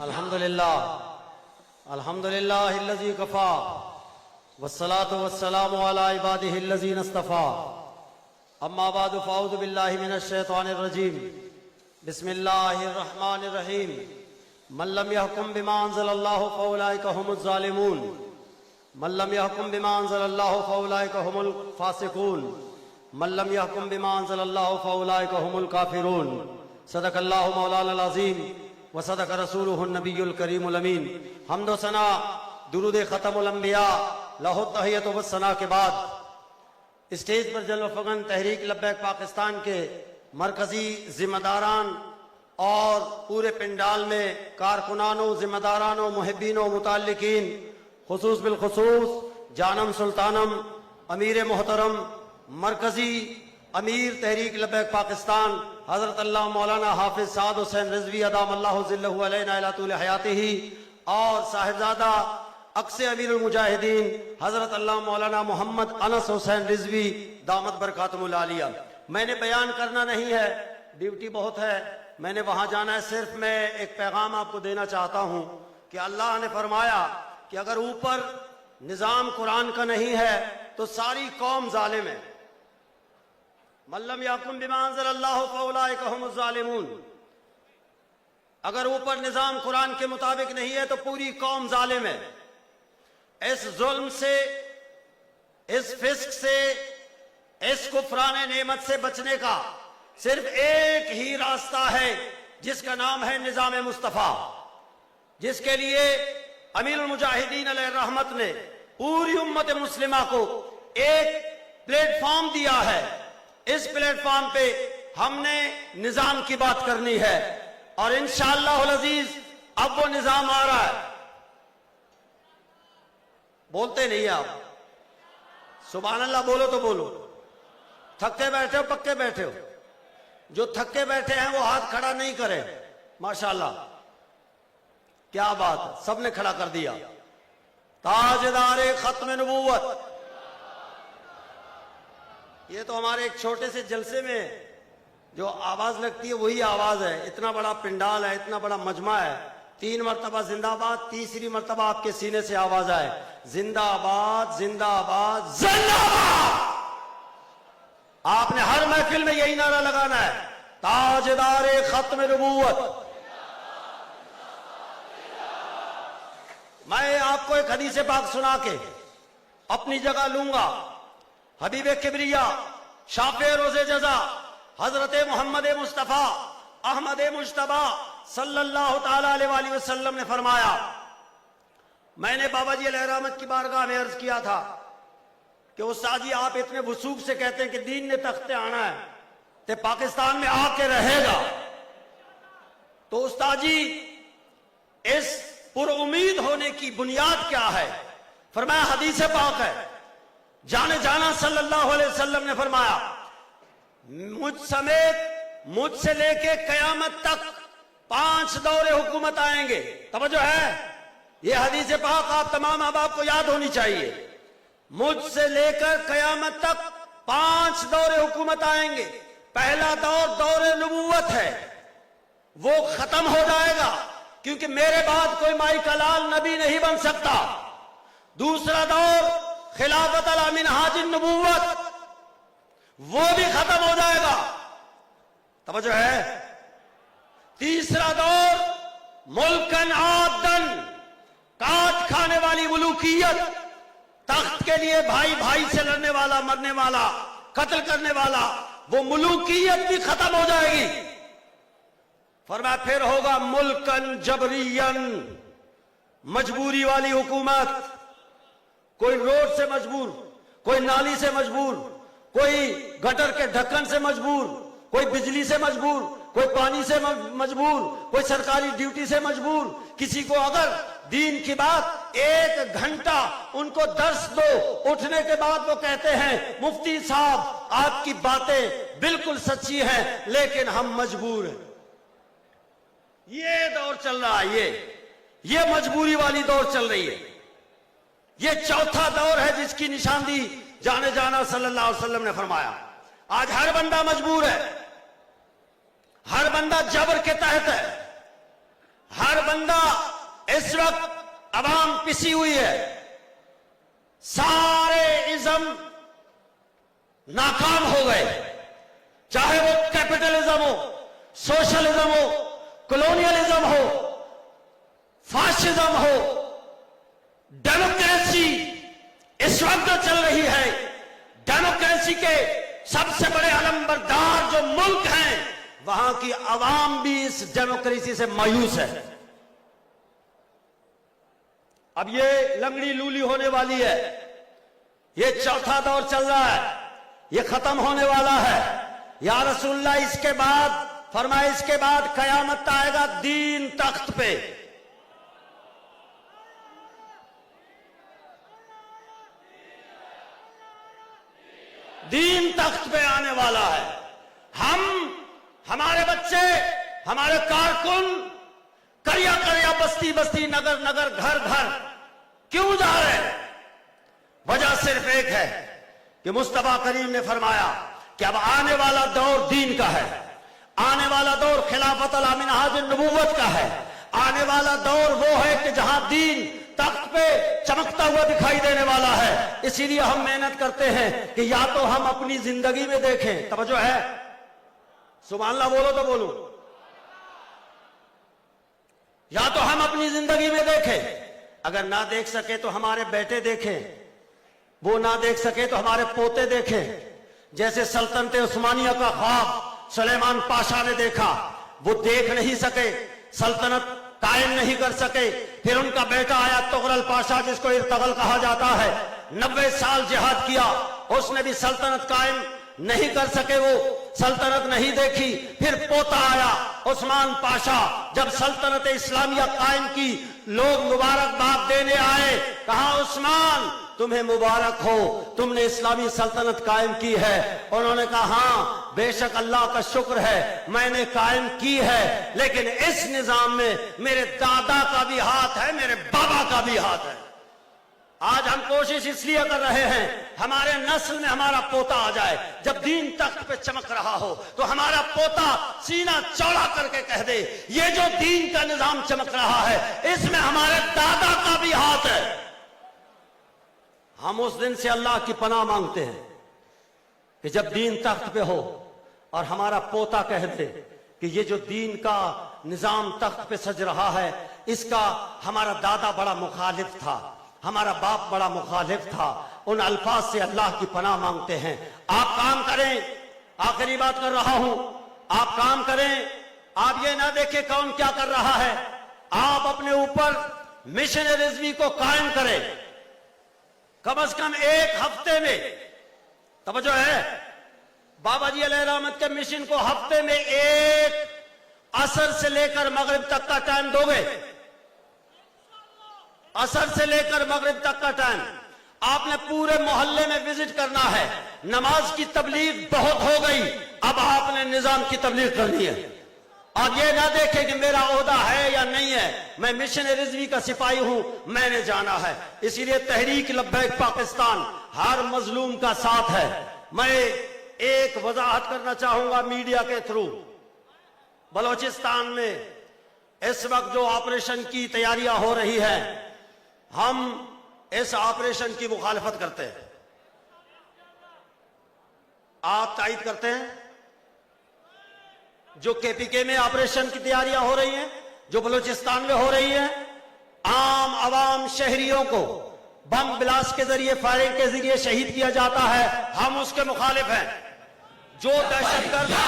अल्हम्दुलिल्लाह अल्लज़ी कफ़ा वस्सलातु वस्सलामु अला इबादिहि अल्लज़ीना इस्तफ़ा अम्मा बादु फ़अऊज़ु बिल्लाहि मिनश शैतानिर रजीम बिस्मिल्लाहिर रहमानिर रहीम मन लम यहकुम बिमा अंज़लल्लाहु फ़उलाइका हुमुज़ ज़ालिमून मन लम यहकुम बिमा अंज़लल्लाहु फ़उलाइका हुमुल फ़ासिक़ून मन लम यहकुम बिमा अंज़लल्लाहु फ़उलाइका हुमुल काफ़िरून सदक़ल्लाहु मौलाना अज़ीम वसदक रसूलुहुन नबियुल करीमुल अमीन। हम्द व सना दुरूद ख़तमुल अंबिया लहु तहियत व सना के बाद स्टेज पर जल्व फगन तहरीक लब्बैक पाकिस्तान के मरकजी जिम्मेदारान और पूरे पिंडाल में कारकुनानों जिम्मेदारानों मुहिब्बीनों मुताल्लिकीन खुसूस बिलखुसूस जानम सुल्तानम अमीर मोहतरम मरकजी अमीर तहरीक लब्बैक पाकिस्तान हज़रत अल्लाह मौलाना हाफिज साद हुसैन रिजवी अदामल्लाहु ज़िल्लहु अलैना इला तूल हयातिही और साहिबजादा अक्से अमीरुल मुजाहिदीन हज़रत अल्लाह मौलाना मोहम्मद अनस हुसैन रिजवी दामत बरकातुहुल आलिया। मैंने बयान करना नहीं है, ड्यूटी बहुत है, मैंने वहां जाना है। सिर्फ मैं एक पैगाम आपको देना चाहता हूं कि अल्लाह ने फरमाया कि अगर ऊपर निज़ाम कुरान का नहीं है तो सारी कौम जालिम है। मल्लम याकुम बिमा अंज़लल्लाहु फ़उलाइका हुमुज़ ज़ालिमून। अगर ऊपर निजाम कुरान के मुताबिक नहीं है तो पूरी कौम जालिम है। इस जुल्म से, इस फिस्क से, इस कुफराने नेमत से बचने का सिर्फ एक ही रास्ता है जिसका नाम है निजाम मुस्तफ़ा, जिसके लिए अमीरुल मुजाहिदीन अलैहि रहमत ने पूरी उम्मत मुस्लिमा को एक प्लेटफॉर्म दिया है। इस प्लेटफॉर्म पे हमने निजाम की बात करनी है और इंशाअल्लाह अज़ीज अब वो निजाम आ रहा है। बोलते नहीं आप, सुभान अल्लाह बोलो तो बोलो। थके बैठे हो, पक्के बैठे हो? जो थके बैठे हैं वो हाथ खड़ा नहीं करे। माशाअल्लाह, क्या बात, सबने खड़ा कर दिया। ताजदारे खत्म नबूवत, ये तो हमारे एक छोटे से जलसे में जो आवाज लगती है वही आवाज है। इतना बड़ा पिंडाल है, इतना बड़ा मजमा है, 3 मरतबा जिंदाबाद, तीसरी मरतबा आपके सीने से आवाज आए जिंदाबाद जिंदाबाद जिंदाबाद। आपने हर महफिल में यही नारा लगाना है, ताजदारे खत्म नबूवत। मैं आपको एक हदीस पाक सुना के अपनी जगह लूंगा। हबीब किबरिया शाफ़े रोज़े जज़ा हजरत मोहम्मद मुस्तफ़ा अहमद मुज्तबा सल्लल्लाहु ताला अलैहि वसल्लम ने फरमाया, मैंने बाबा जी अलैहि रहमत की बारगाह में अर्ज किया था कि उस्ताद जी आप इतने वसूख से कहते हैं कि दीन ने तख्ते आना है तो पाकिस्तान में आके रहेगा, तो उस्ताद जी इस पुरउम्मीद होने की बुनियाद क्या है? फरमाया हदीस पाक है, जाने जाना सल्लल्लाहु अलैहि वसल्लम ने फरमाया मुझ समेत मुझसे लेके कयामत तक 5 दौरे हुकूमत आएंगे। तवज्जो है, ये हदीस पाक आप तमाम अहबाब को याद होनी चाहिए। मुझसे लेकर कयामत तक 5 दौरे हुकूमत आएंगे। पहला दौर दौरे नबूवत है, वो खत्म हो जाएगा क्योंकि मेरे बाद कोई माई कलाल नबी नहीं बन सकता। दूसरा दौर खिलाफत अला मिनहाजिन नबूवत, वो भी खत्म हो जाएगा। तवज्जो है। तीसरा दौर मुल्कन आदन, काट खाने वाली मुलूकियत, तख्त के लिए भाई भाई से लड़ने वाला, मरने वाला, कत्ल करने वाला, वो मुलूकियत भी खत्म हो जाएगी। फरमाया फिर होगा मुल्कन जबरियन, मजबूरी वाली हुकूमत। कोई रोड से मजबूर, कोई नाली से मजबूर, कोई गटर के ढक्कन से मजबूर, कोई बिजली से मजबूर, कोई पानी से मजबूर, कोई सरकारी ड्यूटी से मजबूर। किसी को अगर दीन की बात 1 घंटा उनको दर्श दो, उठने के बाद वो कहते हैं मुफ्ती साहब आपकी बातें बिल्कुल सच्ची हैं लेकिन हम मजबूर हैं। ये दौर चल रहा है, ये मजबूरी वाली दौर चल रही है। ये चौथा दौर है जिसकी निशानदी जाने जाना सल्लल्लाहु अलैहि वसल्लम ने फरमाया। आज हर बंदा मजबूर है, हर बंदा जबर के तहत है, हर बंदा इस वक्त अवाम पिसी हुई है, सारे इज्म नाकाम हो गए, चाहे वो कैपिटलिज्म हो, सोशलिज्म हो, कॉलोनियलिज्म हो, फाशिज्म हो, डेमोक्रेसी इस वक्त जो चल रही है, डेमोक्रेसी के सबसे बड़े अलंबरदार जो मुल्क हैं, वहां की आवाम भी इस डेमोक्रेसी से मायूस है। अब ये लंगड़ी लूली होने वाली है, ये चौथा दौर चल रहा है, ये खत्म होने वाला है। या रसूलुल्लाह इसके बाद फरमाए, इसके बाद कयामत आएगा दीन तख्त पे। दीन तख्त पे आने वाला है। हम, हमारे बच्चे, हमारे कारकुन करिया करिया, बस्ती बस्ती, नगर नगर, घर घर क्यों जा रहे हैं? वजह सिर्फ एक है कि मुस्तफा करीम ने फरमाया कि अब आने वाला दौर दीन का है, आने वाला दौर खिलाफत अला मिनहाज नबूवत का है, आने वाला दौर वो है कि जहां दीन तख्त पे चमकता हुआ दिखाई देने वाला है। इसीलिए हम मेहनत करते हैं कि या तो हम अपनी जिंदगी में देखें, तवज्जो है, सुभान अल्लाह बोलो तो बोलो, या तो हम अपनी जिंदगी में देखें, अगर ना देख सके तो हमारे बेटे देखें, वो ना देख सके तो हमारे पोते देखें। जैसे सल्तनत उस्मानिया का ख्वाब सुलेमान पाशा ने देखा, वो देख नहीं सके, सल्तनत कायम नहीं कर सके, फिर उनका बेटा आया तुगरल पाशा, जिसको इर्तगल कहा जाता है, 90 साल जिहाद किया, उसने भी सल्तनत कायम नहीं कर सके, वो सल्तनत नहीं देखी। फिर पोता आया उस्मान पाशा, जब सल्तनत इस्लामिया कायम की, लोग मुबारकबाद देने आए, कहा उस्मान तुम्हें मुबारक हो, तुमने इस्लामी सल्तनत कायम की है। उन्होंने कहा हां बेशक अल्लाह का शुक्र है मैंने कायम की है, लेकिन इस निजाम में मेरे दादा का भी हाथ है, मेरे बाबा का भी हाथ है। आज हम कोशिश इसलिए कर रहे हैं हमारे नस्ल में हमारा पोता आ जाए, जब दीन तख्त पे चमक रहा हो तो हमारा पोता सीना चौड़ा करके कह दे ये जो दीन का निजाम चमक रहा है इसमें हमारे दादा का भी हाथ है। हम उस दिन से अल्लाह की पनाह मांगते हैं कि जब दीन तख्त पे हो और हमारा पोता कह दे कि ये जो दीन का निजाम तख्त पे सज रहा है, इसका हमारा दादा बड़ा मुखालिफ था, हमारा बाप बड़ा मुखालिफ था। उन अल्फाज से अल्लाह की पनाह मांगते हैं। आप काम करें, आखिरी बात कर रहा हूं, आप काम करें, आप ये ना देखें कौन क्या कर रहा है, आप अपने ऊपर मिशनरिज्म को कायम करें। कम से कम एक हफ्ते में, तवज्जो है, बाबा जी अलैहि रहमत के मिशन को हफ्ते में एक असर से लेकर मगरिब तक का टाइम दोगे, असर से लेकर मगरिब तक का टाइम आपने पूरे मोहल्ले में विजिट करना है। नमाज की तबलीग बहुत हो गई, अब आपने निजाम की तबलीग करनी है। आप ये ना देखें कि मेरा ओहदा है या नहीं है, मैं मिशनरिज्म का सिपाही हूं, मैंने जाना है। इसीलिए तहरीक लब्बैक पाकिस्तान हर मजलूम का साथ है। मैं एक वजाहत करना चाहूंगा मीडिया के थ्रू, बलोचिस्तान में इस वक्त जो ऑपरेशन की तैयारियां हो रही है, हम इस ऑपरेशन की मुखालफत करते हैं। आप तायद करते हैं जो केपीके में ऑपरेशन की तैयारियां हो रही हैं, जो बलूचिस्तान में हो रही हैं, आम आवाम शहरियों को बम ब्लास्ट के जरिए, फायरिंग के जरिए शहीद किया जाता है, हम उसके मुखालिफ हैं। जो दहशतगर्द